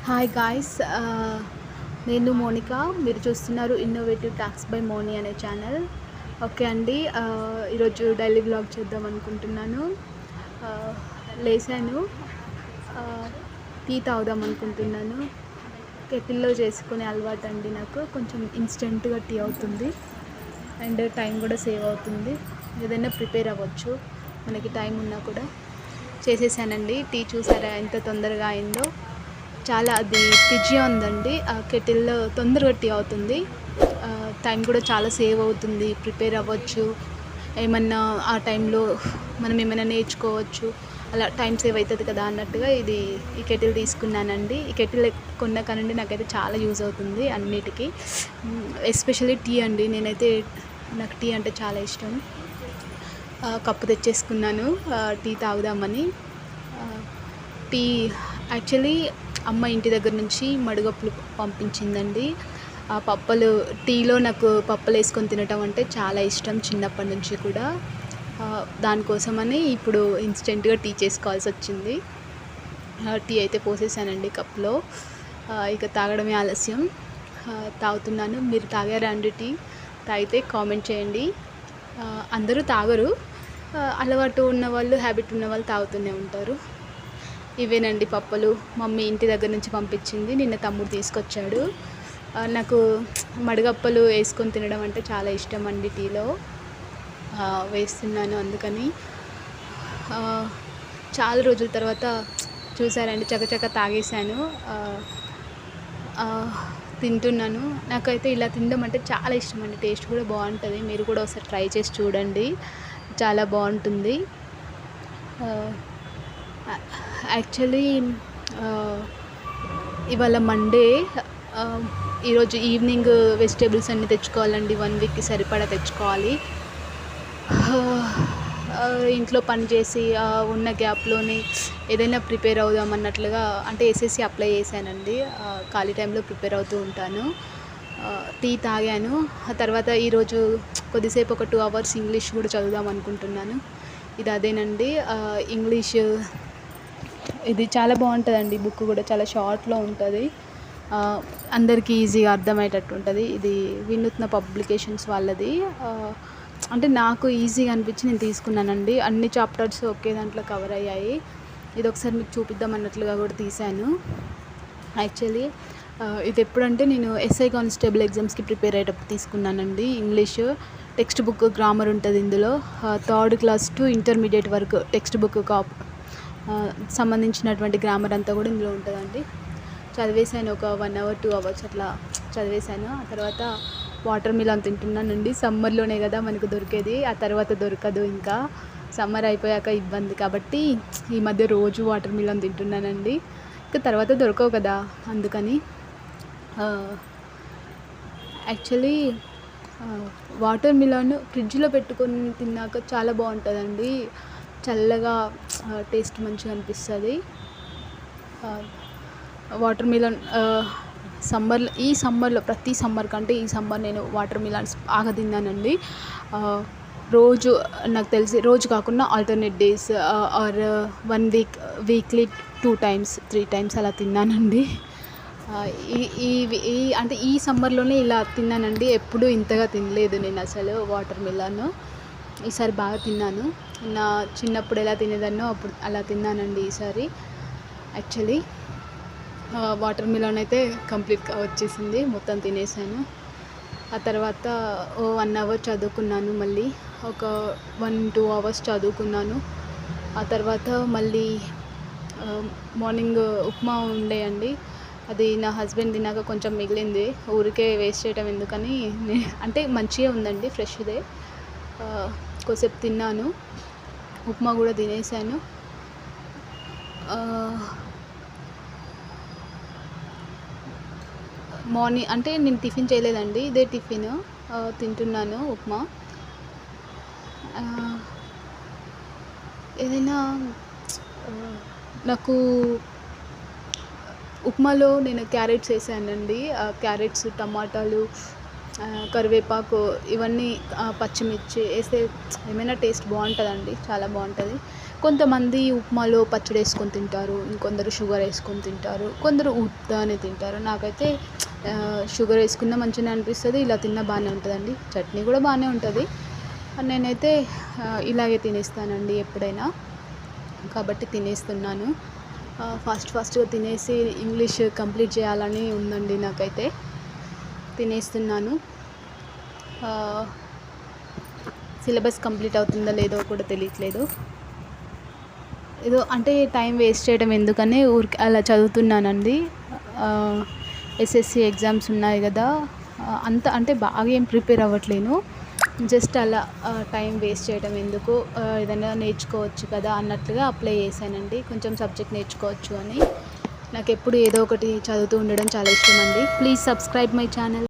Hi guys, నేను Monica. మీరు చూస్తున్నారు ఇన్నోవేటివ్ టాక్స్ బై మోని అనే ఛానల్. ఓకే అండి, ఈరోజు డైలీ వ్లాగ్ చేద్దాం అనుకుంటున్నాను. లేసాను, టీ తాగుదాం అనుకుంటున్నాను. కెటిల్లో చేసుకునే అలవాటు అండి నాకు. కొంచెం ఇన్స్టెంట్గా టీ అవుతుంది అండ్ టైం కూడా సేవ్ అవుతుంది. ఏదైనా ప్రిపేర్ అవ్వచ్చు మనకి టైం ఉన్నా కూడా. చేసేసానండి. టీ చూసారా ఎంత తొందరగా అయిందో. చాలా అది ఫ్రిడ్జ్గా ఉందండి. ఆ కెటిల్లో తొందరగా టీ అవుతుంది. టైం కూడా చాలా సేవ్ అవుతుంది. ప్రిపేర్ అవ్వచ్చు, ఏమన్నా ఆ టైంలో మనం ఏమైనా నేర్చుకోవచ్చు. అలా టైం సేవ్ అవుతుంది కదా అన్నట్టుగా ఈ కెటిల్ తీసుకున్నానండి. ఈ కెటిల్ కొన్న కానండి నాకైతే చాలా యూజ్ అవుతుంది అన్నిటికీ, ఎస్పెషల్లీ టీ అండి. నాకు టీ అంటే చాలా ఇష్టం. కప్పు తెచ్చేసుకున్నాను టీ తాగుదామని. టీ యాక్చువల్లీ అమ్మ ఇంటి దగ్గర నుంచి మడుగప్పులు పంపించిందండి. ఆ పప్పలు, టీలో నాకు పప్పలు వేసుకొని తినటం అంటే చాలా ఇష్టం చిన్నప్పటి నుంచి కూడా. దానికోసమని ఇప్పుడు ఇన్స్టెంట్గా టీ చేసుకోవాల్సి వచ్చింది. టీ అయితే పోసేసానండి కప్లో. ఇక తాగడమే ఆలస్యం. తాగుతున్నాను. మీరు తాగారా అండి టీ? తాగితే కామెంట్ చేయండి. అందరూ తాగరు, అలవాటు ఉన్నవాళ్ళు, హ్యాబిట్ ఉన్నవాళ్ళు తాగుతూనే ఉంటారు. ఇవేనండి పప్పలు, మమ్మీ ఇంటి దగ్గర నుంచి పంపించింది. నిన్న తమ్ముడు తీసుకొచ్చాడు. నాకు మడగప్పలు వేసుకొని తినడం అంటే చాలా ఇష్టం అండి. టీలో వేస్తున్నాను అందుకని. చాలా రోజుల తర్వాత చూసారండి, చకచక తాగేశాను. తింటున్నాను. నాకైతే ఇలా తినడం అంటే చాలా ఇష్టం అండి. టేస్ట్ కూడా బాగుంటుంది. మీరు కూడా ఒకసారి ట్రై చేసి చూడండి, చాలా బాగుంటుంది. యాక్చువల్లీ ఇవాళ మండే. ఈరోజు ఈవినింగ్ వెజిటేబుల్స్ అన్నీ తెచ్చుకోవాలండి. 1 వీక్కి సరిపడా తెచ్చుకోవాలి. ఇంట్లో పని చేసి ఉన్న గ్యాప్లోనే ఏదైనా ప్రిపేర్ అవుదాం అన్నట్లుగా, అంటే ఎస్ఎస్సి అప్లై చేశానండి. ఖాళీ టైంలో ప్రిపేర్ అవుతూ ఉంటాను. టీ తాగాను. ఆ తర్వాత ఈరోజు కొద్దిసేపు ఒక 2 అవర్స్ ఇంగ్లీష్ కూడా చదువుదాం అనుకుంటున్నాను. ఇది అదేనండి. ఇంగ్లీష్ ఇది చాలా బాగుంటుందండి. బుక్ కూడా చాలా షార్ట్లో ఉంటుంది, అందరికీ ఈజీగా అర్థమయ్యేటట్టు ఉంటుంది. ఇది వినూత్న పబ్లికేషన్స్ వాళ్ళది. అంటే నాకు ఈజీగా అనిపించి నేను తీసుకున్నానండి. అన్ని చాప్టర్స్ ఒకే దాంట్లో కవర్ అయ్యాయి. ఇది ఒకసారి మీకు చూపిద్దాం అన్నట్లుగా కూడా తీశాను. యాక్చువల్లీ ఇది ఎప్పుడంటే నేను ఎస్ఐ కానిస్టేబుల్ ఎగ్జామ్స్కి ప్రిపేర్ అయ్యేటప్పుడు తీసుకున్నానండి. ఇంగ్లీష్ టెక్స్ట్ బుక్, గ్రామర్ ఉంటుంది ఇందులో. 3rd క్లాస్ టు ఇంటర్మీడియట్ వరకు టెక్స్ట్ బుక్ సంబంధించినటువంటి గ్రామర్ అంతా కూడా ఇందులో ఉంటుందండి. చదివేశాను. ఒక 1 అవర్ 2 అవర్స్ అట్లా చదివేశాను. ఆ తర్వాత వాటర్ మిలన్ తింటున్నానండి. సమ్మర్లోనే కదా మనకు దొరికేది, ఆ తర్వాత దొరకదు. ఇంకా సమ్మర్ అయిపోయాక ఇబ్బంది కాబట్టి ఈ మధ్య రోజు వాటర్ మిలన్ తింటున్నానండి. ఇంకా తర్వాత దొరకవు కదా అందుకని. యాక్చువల్లీ వాటర్ మిలన్ ఫ్రిడ్జ్లో పెట్టుకొని తిన్నాక చాలా బాగుంటుందండి. చల్లగా, టేస్ట్ మంచిగా అనిపిస్తుంది. వాటర్ మిలన్ ఈ సమ్మర్లో ప్రతి సమ్మర్ కంటే ఈ సమ్మర్ నేను వాటర్ మిలన్స్ బాగా తిన్నానండి. రోజు, నాకు తెలిసి రోజు కాకుండా alternate days or 1 weekly 2 times 3 times అలా తిన్నానండి. అంటే ఈ సమ్మర్లోనే ఇలా తిన్నానండి. ఎప్పుడూ ఇంతగా తినలేదు నేను అసలు వాటర్ మిలన్. ఈసారి బాగా తిన్నాను. నా చిన్నప్పుడు ఎలా తినేదాన్నో అప్పుడు అలా తిన్నానండి ఈసారి. యాక్చువల్లీ వాటర్ మిలన్ అయితే కంప్లీట్గా వచ్చేసింది, మొత్తం తినేసాను. ఆ తర్వాత 1 అవర్ చదువుకున్నాను. మళ్ళీ ఒక 1-2 అవర్స్ చదువుకున్నాను. ఆ తర్వాత మళ్ళీ మార్నింగ్ ఉప్మా ఉండేయండి. అది నా హస్బెండ్ తిన్నాక కొంచెం మిగిలింది. ఊరికే వేస్ట్ చేయటం ఎందుకని, అంటే మంచిగా ఉందండి, ఫ్రెష్దే. కొద్దిసేపు తిన్నాను. ఉప్మా కూడా తినేసాను. మార్నింగ్ అంటే నేను టిఫిన్ చేయలేదండి, ఇదే టిఫిన్. తింటున్నాను ఉప్మా. ఏదైనా నాకు ఉప్మాలో నేను క్యారెట్స్ వేసానండి. క్యారెట్స్, టమాటాలు, కరివేపాకు, ఇవన్నీ, పచ్చిమిర్చి వేస్తే ఏమైనా టేస్ట్ బాగుంటుందండి, చాలా బాగుంటుంది. కొంతమంది ఉప్మాలో పచ్చడి వేసుకొని తింటారు, ఇంకొందరు షుగర్ వేసుకొని తింటారు, కొందరు ఉత్తగానే తింటారు. నాకైతే షుగర్ వేసుకున్న మంచిగానే అనిపిస్తుంది, ఇలా తిన్నా బాగానే ఉంటుందండి. చట్నీ కూడా బాగానే ఉంటుంది. నేనైతే ఇలాగే తినేస్తానండి ఎప్పుడైనా, కాబట్టి తినేస్తున్నాను. ఫాస్ట్గా తినేసి ఇంగ్లీష్ కంప్లీట్ చేయాలని ఉందండి నాకైతే. తినేస్తున్నాను. సిలబస్ కంప్లీట్ అవుతుందో లేదో కూడా తెలియట్లేదు. ఏదో అంటే టైం వేస్ట్ చేయడం ఎందుకని ఊరికి అలా చదువుతున్నానండి. ఎస్ఎస్సి ఎగ్జామ్స్ ఉన్నాయి కదా, అంత అంటే బాగా ఏం ప్రిపేర్ అవ్వట్లేను. జస్ట్ అలా టైం వేస్ట్ చేయడం ఎందుకు, ఏదైనా నేర్చుకోవచ్చు కదా అన్నట్లుగా అప్లై చేశానండి. కొంచెం సబ్జెక్ట్ నేర్చుకోవచ్చు అని. నాకు ఎప్పుడు ఏదో ఒకటి చదువుతూ ఉండడం చాలా ఇష్టం అండి. Please subscribe my channel.